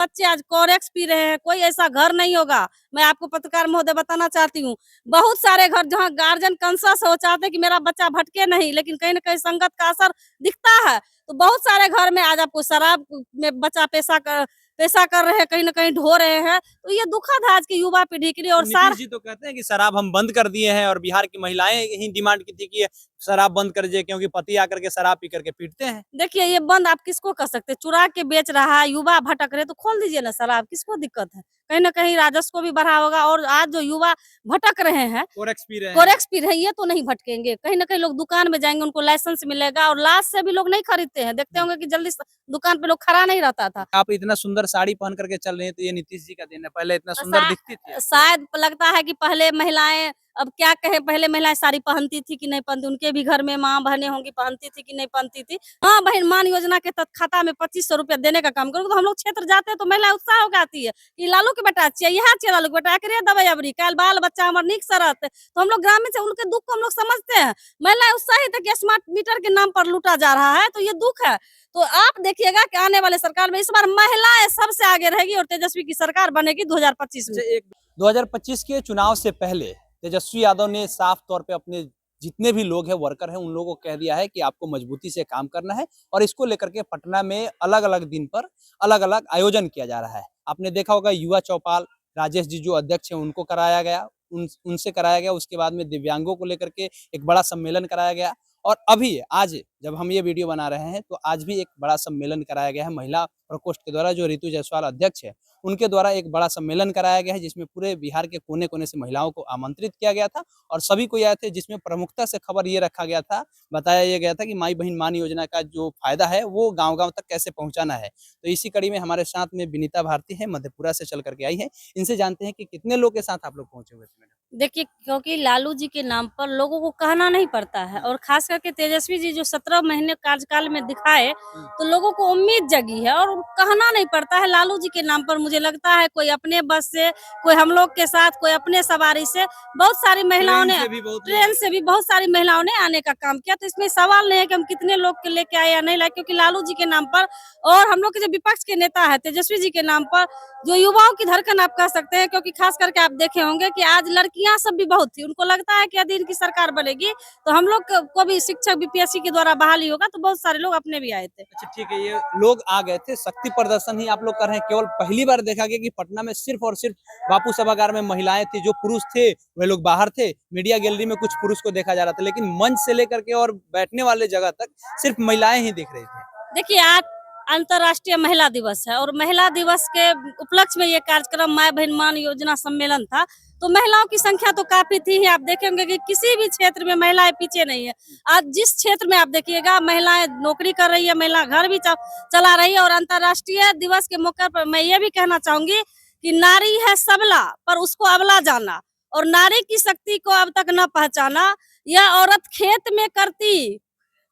बच्चे आज कोरेक्स पी रहे हैं, कोई ऐसा घर नहीं होगा। मैं आपको पत्रकार महोदय बताना चाहती हूँ, बहुत सारे घर जहाँ गार्जियन कॉन्शियस हो, चाहते हैं कि मेरा बच्चा भटके नहीं, लेकिन कहीं न कहीं संगत का असर दिखता है। तो बहुत सारे घर में आज आपको शराब में बच्चा पेशा कर रहे हैं, कहीं न कहीं ढो रहे हैं। तो ये दुखद है आज की युवा पीढ़ी के लिए। और नीतीश जी तो कहते हैं कि शराब हम बंद कर दिए हैं और बिहार की महिलाएं ही डिमांड की थी कि शराब बंद कर दीजिए क्योंकि पति आकर के शराब पी करके पीटते हैं। देखिए, ये बंद आप किसको कर सकते हैं? चुरा के बेच रहा है, युवा भटक रहे, तो खोल दीजिए ना शराब, किसको दिक्कत है? कहीं न कहीं राजस्व को भी बढ़ा होगा। और आज जो युवा भटक रहे हैं, कोरेक्स पी रहे हैं। कोरेक्स पी रहे हैं, ये तो नहीं भटकेंगे। कहीं न कहीं लोग दुकान में जाएँगे, उनको लाइसेंस मिलेगा और लाज से भी लोग नहीं खरीदते हैं। देखते होंगे कि जल्दी स दुकान पे लोग खड़ा नहीं रहता था। आप इतना सुंदर साड़ी पहन करके चल रही हैं तो ये नीतीश जी का दिन है। पहले इतना सुंदर शा दिखती थी आप। शायद लगता है कि पहले महिलाएँ, अब क्या कहें, पहले महिलाएँ साड़ी पहनती थी कि नहीं पहनती, उनके भी घर में माँ-बहनें होंगी, पहनती थी कि नहीं पहनती थी। हाँ, बहन मान योजना के तहत खाता में 2500 रुपया देने का काम करो, तो हम लोग क्षेत्र जाते हैं तो महिलाएँ उत्साह होके आती है कि लालू के बेटा छियै, इहे छियै लालू के बेटा, एकरे दबै अबरी, काल्हि बाल बच्चा हमर नीक से रहतै। तो हम लोग ग्रामीण से उनके दुःख को हम लोग समझते हैं। महिलाएँ उत्साहित है कि स्मार्ट मीटर के नाम पर लूटा जा रहा है, तो ये दुःख है। तो आप देखिएगा कि आने वाले सरकार में इस बार महिलाएँ सबसे आगे रहेगी और तेजस्वी की सरकार बनेगी 2025 में। अच्छा, एक 2025 के चुनाव से पहले तेजस्वी यादव ने साफ तौर पे अपने जितने भी लोग हैं, वर्कर हैं, उन लोगों को कह दिया है कि आपको मजबूती से काम करना है और इसको लेकर के पटना में अलग-अलग दिन पर अलग-अलग आयोजन किया जा रहा है। आपने देखा होगा युवा चौपाल राजेश जी जो अध्यक्ष हैं उनको कराया गया, उनसे कराया गया, उसके बाद में दिव्यांगों को लेकर के एक बड़ा सम्मेलन कराया गया और अभी आज जब हम ये वीडियो बना रहे हैं तो आज भी एक बड़ा सम्मेलन कराया गया है महिला प्रकोष्ठ के द्वारा। जो ऋतु जायसवाल अध्यक्ष है उनके द्वारा एक बड़ा सम्मेलन कराया गया है जिसमें पूरे बिहार के कोने-कोने से महिलाओं को आमंत्रित किया गया था और सभी कोई आए थे, जिसमें प्रमुखता से खबर ये रखा गया था, बताया ये गया था कि माई बहन मान योजना का जो फायदा है वो गाँव-गाँव तक कैसे पहुँचाना है। तो इसी कड़ी में हमारे साथ में विनीता भारती है, मधेपुरा से चल करके आई है। इनसे जानते हैं कि कितने लोग के साथ आप लोग पहुँचे हुए थे मैडम? देखिए, क्योंकि लालू जी के नाम पर लोगों को कहना नहीं पड़ता है और खास करके तेजस्वी जी जो 17 महीने कार्यकाल में दिखाए, तो लोगों को उम्मीद जगी है और कहना नहीं पड़ता है लालू जी के नाम पर। मुझे लगता है कोई अपने बस से, कोई हम लोग के साथ, कोई अपने सवारी से, बहुत सारी महिलाओं ने ट्रेन से भी बहुत सारी महिलाओं ने आने का काम किया। तो इसमें सवाल नहीं है कि हम कितने लोग के लेके आए या नहीं लाए, क्योंकि लालू जी के नाम पर और हम लोग के जो विपक्ष के नेता है तेजस्वी जी के नाम पर, जो युवाओं की धड़कन आप कह सकते हैं, क्योंकि खास करके आप देखे होंगे कि आज लड़कियां सब भी बहुत थी। उनको लगता है कि यदि इनकी सरकार बनेगी तो हम लोग को भी शिक्षक बीपीएससी के द्वारा बहाली होगा, तो बहुत सारे लोग अपने भी आए थे। अच्छा ठीक है, ये लोग आ गए थे, शक्ति प्रदर्शन ही आप लोग कर रहे हैं। केवल पहली बार देखा गया कि पटना में सिर्फ और सिर्फ बापू सभागार में महिलाएं थी, जो पुरुष थे वे लोग बाहर थे। मीडिया गैलरी में कुछ पुरुष को देखा जा रहा था, लेकिन मंच से लेकर के और बैठने वाले जगह तक सिर्फ महिलाएं ही दिख रही थी। देखिए, आज अंतर्राष्ट्रीय महिला दिवस है और महिला दिवस के उपलक्ष्य में ये कार्यक्रम माय बहन मान योजना सम्मेलन था। तो महिलाओं की संख्या तो काफी थी ही। आप देखेंगे कि किसी भी क्षेत्र में महिलाएं पीछे नहीं है। आज जिस क्षेत्र में आप देखिएगा महिलाएं नौकरी कर रही है, महिला घर भी चला रही है। और अंतर्राष्ट्रीय दिवस के मौके पर मैं ये भी कहना चाहूंगी कि नारी है सबला पर उसको अबला जाना, और नारी की शक्ति को अब तक न पहचाना। यह औरत खेत में करती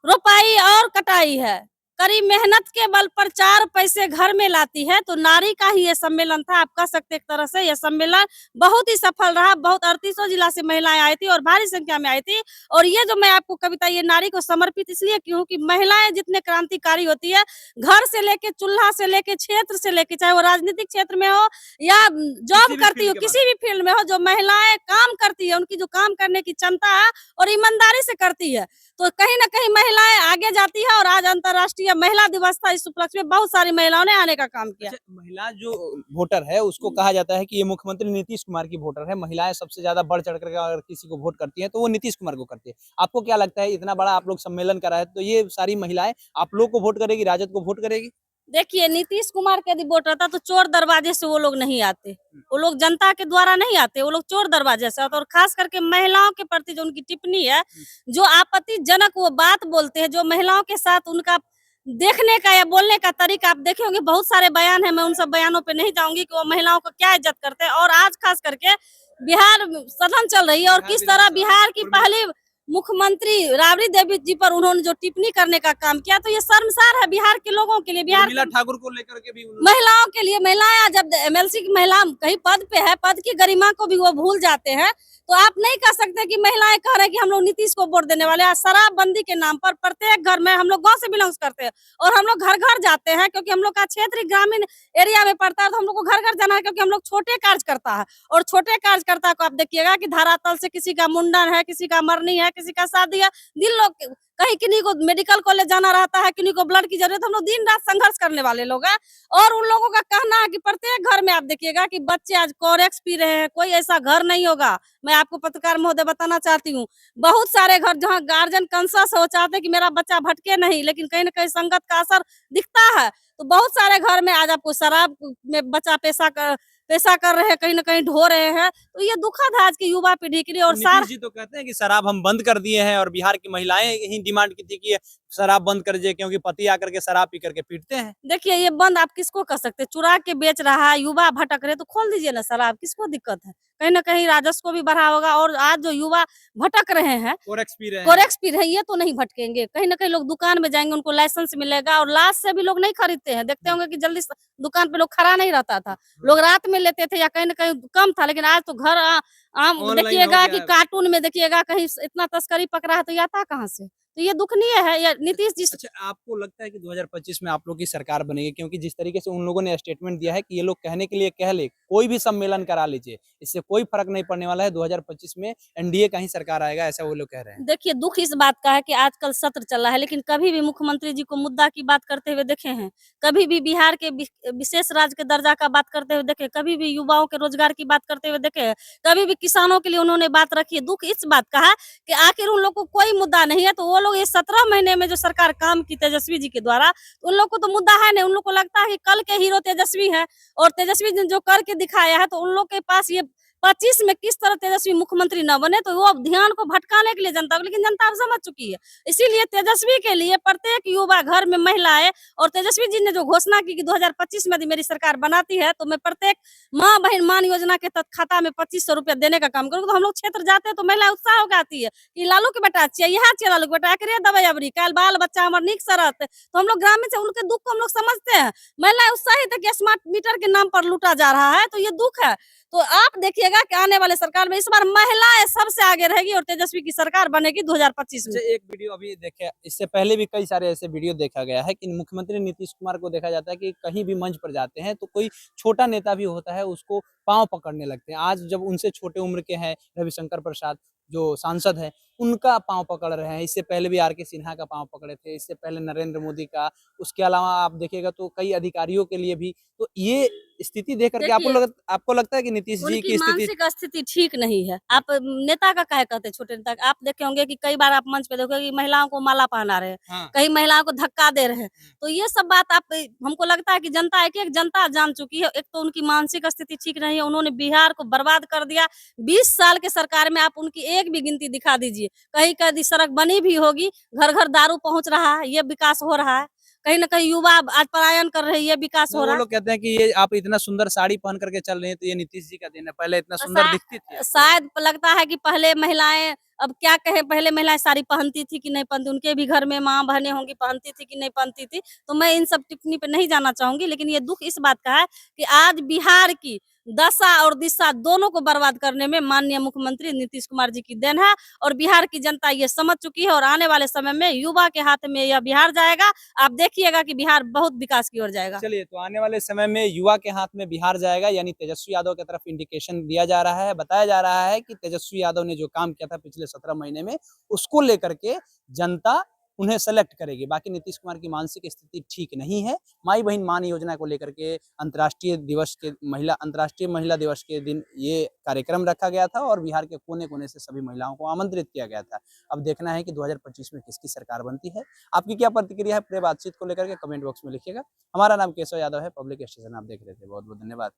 रोपाई और कटाई है, कड़ी मेहनत के बल पर 4 पैसे घर में लाती है। तो नारी का ही ये सम्मेलन था, आप कह सकते एक तरह से। यह सम्मेलन बहुत ही सफल रहा। बहुत 38 जिला से महिलाएं आई थी और भारी संख्या में आई थी। और ये जो मैं आपको कविता ये नारी को समर्पित इसलिए की हूँ कि महिलाएं जितने क्रांतिकारी होती है, घर से लेके चूल्हा से लेके क्षेत्र से लेके, चाहे वो राजनीतिक क्षेत्र में हो या जॉब करती हो, किसी भी फील्ड में हो, जो महिलाएं काम करती है, उनकी जो काम करने की क्षमता है और ईमानदारी से करती है, तो कहीं न कहीं महिलाएं आगे जाती है। और आज अंतर्राष्ट्रीय महिला दिवस था, इस उपलक्ष्य में बहुत सारी महिलाओं ने आने का काम किया। अच्छा, महिला जो वोटर है उसको कहा जाता है कि ये मुख्यमंत्री नीतीश कुमार की वोटर है। महिलाएं सबसे ज्यादा बढ़ चढ़ कर अगर किसी को वोट करती हैं तो वो नीतीश कुमार को करती है। आपको क्या लगता है, इतना बड़ा आप लोग सम्मेलन करा है तो ये सारी महिलाएं आप लोग को वोट करेगी, राजद को वोट करेगी? देखिए, नीतीश कुमार का यदि वोट रहता तो चोर दरवाजे से वो लोग नहीं आते, वो लोग जनता के द्वारा नहीं आते, वो लोग चोर दरवाजे से आते। और खास करके महिलाओं के प्रति जो उनकी टिप्पणी है, जो आपत्तिजनक वो बात बोलते हैं, जो महिलाओं के साथ उनका देखने का या बोलने का तरीका, आप देखे होंगे बहुत सारे बयान है, मैं उन सब बयानों पे नहीं जाऊंगी कि वो महिलाओं को क्या इज्जत करते हैं। और आज खास करके बिहार सदन चल रही है और किस तरह बिहार की पहली मुख्यमंत्री राबड़ी देवी जी पर उन्होंने जो टिप्पणी करने का काम किया, तो ये शर्मसार है बिहार के लोगों के लिए, बिहार उर्मिला ठाकुर को लेकर के भी महिलाओं के लिए। महिलाएं जब एमएलसी की महिला कहीं पद पे है, पद की गरिमा को भी वो भूल जाते हैं। तो आप नहीं कह सकते कि महिलाएं कह रहे हैं कि हम लोग नीतीश को वोट देने वाले हैं। शराबबंदी के नाम पर प्रत्येक घर में, हम लोग गांव से बिलोंग्स करते हैं और हम लोग घर घर जाते हैं, क्योंकि हम लोग का क्षेत्र ग्रामीण एरिया में पड़ता है, तो हम लोग को घर घर जाना है, क्योंकि हम लोग छोटे कार्यकर्ता है। और छोटे कार्यकर्ता को आप देखिएगा कि धरातल से किसी का मुंडन है, किसी का मरनी है, किसी का शादी है, दिन लोग कहीं किन्हीं को मेडिकल कॉलेज जाना रहता है, किन्हीं को ब्लड की जरूरत है, हम लोग दिन रात संघर्ष करने वाले लोग हैं। और उन लोगों का कहना है कि प्रत्येक घर में आप देखिएगा कि बच्चे आज कोरेक्स पी रहे हैं। कोई ऐसा घर नहीं होगा, मैं आपको पत्रकार महोदय बताना चाहती हूँ, बहुत सारे घर जहाँ गार्जियन कॉन्शियस हो, चाहते हैं कि मेरा बच्चा भटके नहीं, लेकिन कहीं न कहीं संगत का असर दिखता है। तो बहुत सारे घर में आज आपको शराब में बच्चा पेशा कर रहे हैं, कहीं न कहीं ढो रहे हैं। तो ये दुखद है आज की युवा पीढ़ी के लिए। और नीतीश जी तो कहते हैं कि शराब हम बंद कर दिए हैं और बिहार की महिलाएं ही डिमांड की थी कि ये शराब बंद कर दीजिए, क्योंकि पति आकर के शराब पी करके पीटते हैं। देखिए, ये बंद आप किसको कर सकते हैं? चुरा के बेच रहा है, युवा भटक रहे, तो खोल दीजिए ना शराब, किसको दिक्कत है? कहीं न कहीं राजस्व को भी बढ़ा होगा। और आज जो युवा भटक रहे हैं, कोरेक्स पी रहे हैं। कोरेक्स पी रहे हैं, ये तो नहीं भटकेंगे। कहीं न कहीं लोग दुकान में जाएँगे, उनको लाइसेंस मिलेगा, और लाश से भी लोग नहीं खरीदते हैं। देखते होंगे कि जल्दी स दुकान पे लोग खड़ा नहीं रहता था। लोग रात में लेते थे या कहीं न कहीं कम था, लेकिन आज तो घर आम ऑनलाइन हो देखिएगा गया कि है। कार्टून में देखिएगा कहीं इतना तस्करी पकड़ा है, तो ये आता कहाँ से? तो ये दुखनीय है। ये नीतीश जी अच्छा, आपको लगता है कि 2025 में आप लोग की सरकार बनेगी? क्योंकि जिस तरीके से उन लोगों ने स्टेटमेंट दिया है कि ये लोग कहने के लिए कह ले, कोई भी सम्मेलन करा लीजिए, इससे कोई फर्क नहीं पड़ने वाला है, 2025 में एनडीए का ही सरकार आएगा, ऐसा वो लोग कह रहे हैं। देखिए, दुःख इस बात का है कि आजकल सत्र चल रहा है, लेकिन कभी भी मुख्यमंत्री जी को मुद्दा की बात करते हुए देखे हैं? कभी भी बिहार के विशेष राज्य के दर्जा का बात करते हुए देखे? कभी भी युवाओं के रोजगार की बात करते हुए देखे हैं? कभी भी किसानों के लिए उन्होंने बात रखी है? दुःख इस बात का है कि आखिर उन लोग को कोई मुद्दा नहीं है, तो वो लोग ये 17 महीने में जो सरकार काम की तेजस्वी जी के द्वारा, तो उन लोग को तो मुद्दा है नहीं। उन लोग को लगता है कि कल के हीरो तेजस्वी हैं, और तेजस्वी ने जो करके दिखाया है, तो उन लोग के पास ये 25 में किस तरह तेजस्वी मुख्यमंत्री न बने, तो वो ध्यान को भटकाने के लिए जनता को, लेकिन जनता अब समझ चुकी है। इसीलिए तेजस्वी के लिए प्रत्येक युवा घर में महिलाएं, और तेजस्वी जी ने जो घोषणा की कि 2025 में यदि मेरी सरकार बनाती है, तो मैं प्रत्येक माँ बहन मान योजना के तहत खाता में 2500 रुपया देने का काम करूंगा। तो हम लोग क्षेत्र जाते हैं तो महिला उत्साह होकर आती है कि लालू के बेटा चाहिए, यहाँ चाहिए लालू के बेटा, एकरे दवाई अबरी काल बाल बच्चा हमार निक सरत। तो हम लोग ग्रामीण से उनके दुख को हम लोग समझते हैं। महिलाएं उत्साहित है कि स्मार्ट मीटर के नाम पर लूटा जा रहा है, तो ये दुख है। तो आप देखिएगा कि आने वाले सरकार में इस बार महिलाएं सबसे आगे रहेगी, और तेजस्वी की सरकार बनेगी 2025 में। अच्छा, एक वीडियो अभी देखे, इससे पहले भी कई सारे ऐसे वीडियो देखा गया है कि मुख्यमंत्री नीतीश कुमार को देखा जाता है कि कहीं भी मंच पर जाते हैं तो कोई छोटा नेता भी होता है उसको पाँव पकड़ने लगते हैं। आज जब उनसे छोटे उम्र के हैं रविशंकर प्रसाद जो सांसद हैं, उनका पाँव पकड़ रहे हैं। इससे पहले भी आर.के. सिन्हा का पाँव पकड़े थे, इससे पहले नरेंद्र मोदी का, उसके अलावा आप देखिएगा तो कई अधिकारियों के लिए भी। तो ये स्थिति देख कर के देखिए, आपको लगता है कि नीतीश जी उनकी की स्थिति। मानसिक स्थिति ठीक नहीं है। आप नेता का काहे कहते हैं छोटे नेता का? आप देखे होंगे कि कई बार आप मंच पे देखोगे कि महिलाओं को माला पहना रहे हैं, हाँ। कहीं महिलाओं को धक्का दे रहे हैं। तो ये सब बात आप, हमको लगता है कि जनता एक-एक जनता जान चुकी है। एक तो उनकी मानसिक स्थिति ठीक नहीं है, उन्होंने बिहार को बर्बाद कर दिया। 20 साल के सरकार में आप उनकी एक भी गिनती दिखा दीजिए। कहीं-कहीं सड़क बनी भी होगी, घर-घर दारू पहुँच रहा है, ये विकास हो रहा है। कहीं न कहीं युवा आज पलायन कर रहे हैं, ये विकास हो वो रहा है। लोग कहते हैं कि ये आप इतना सुंदर साड़ी पहन करके चल रहे हैं तो ये नीतीश जी का देन है, पहले इतना सुंदर दिखती थी आप। शायद लगता है कि पहले महिलाएं, अब क्या कहें, पहले महिलाएं साड़ी पहनती थी कि नहीं पहनती, उनके भी घर में माँ बहनें होंगी, पहनती थी कि नहीं पहनती थी, तो मैं इन सब टिप्पणी पे नहीं जाना चाहूंगी। लेकिन ये दुख इस बात का है कि आज बिहार की दशा और दिशा दोनों को बर्बाद करने में माननीय मुख्यमंत्री नीतीश कुमार जी की देन है, और बिहार की जनता ये समझ चुकी है। और आने वाले समय में युवा के हाथ में यह बिहार जाएगा। आप देखिएगा कि बिहार बहुत विकास की ओर जाएगा। चलिए, तो आने वाले समय में युवा के हाथ में बिहार जाएगा, यानी तेजस्वी यादव की तरफ इंडिकेशन दिया जा रहा है। बताया जा रहा है कि तेजस्वी यादव ने जो काम किया था पिछले 17 महीने में, उसको लेकर के जनता उन्हें सेलेक्ट करेगी। बाकी नीतीश कुमार की मानसिक स्थिति ठीक नहीं है। माई बहन मान योजना को लेकर के अंतर्राष्ट्रीय महिला दिवस के दिन ये कार्यक्रम रखा गया था और बिहार के कोने-कोने से सभी महिलाओं को आमंत्रित किया गया था। अब देखना है कि 2025 में किसकी सरकार बनती है। आपकी क्या प्रतिक्रिया है पूरे बातचीत को लेकर के कमेंट बॉक्स में लिखिएगा। हमारा नाम केशव यादव है, पब्लिक स्टेशन आप देख रहे थे। बहुत-बहुत धन्यवाद।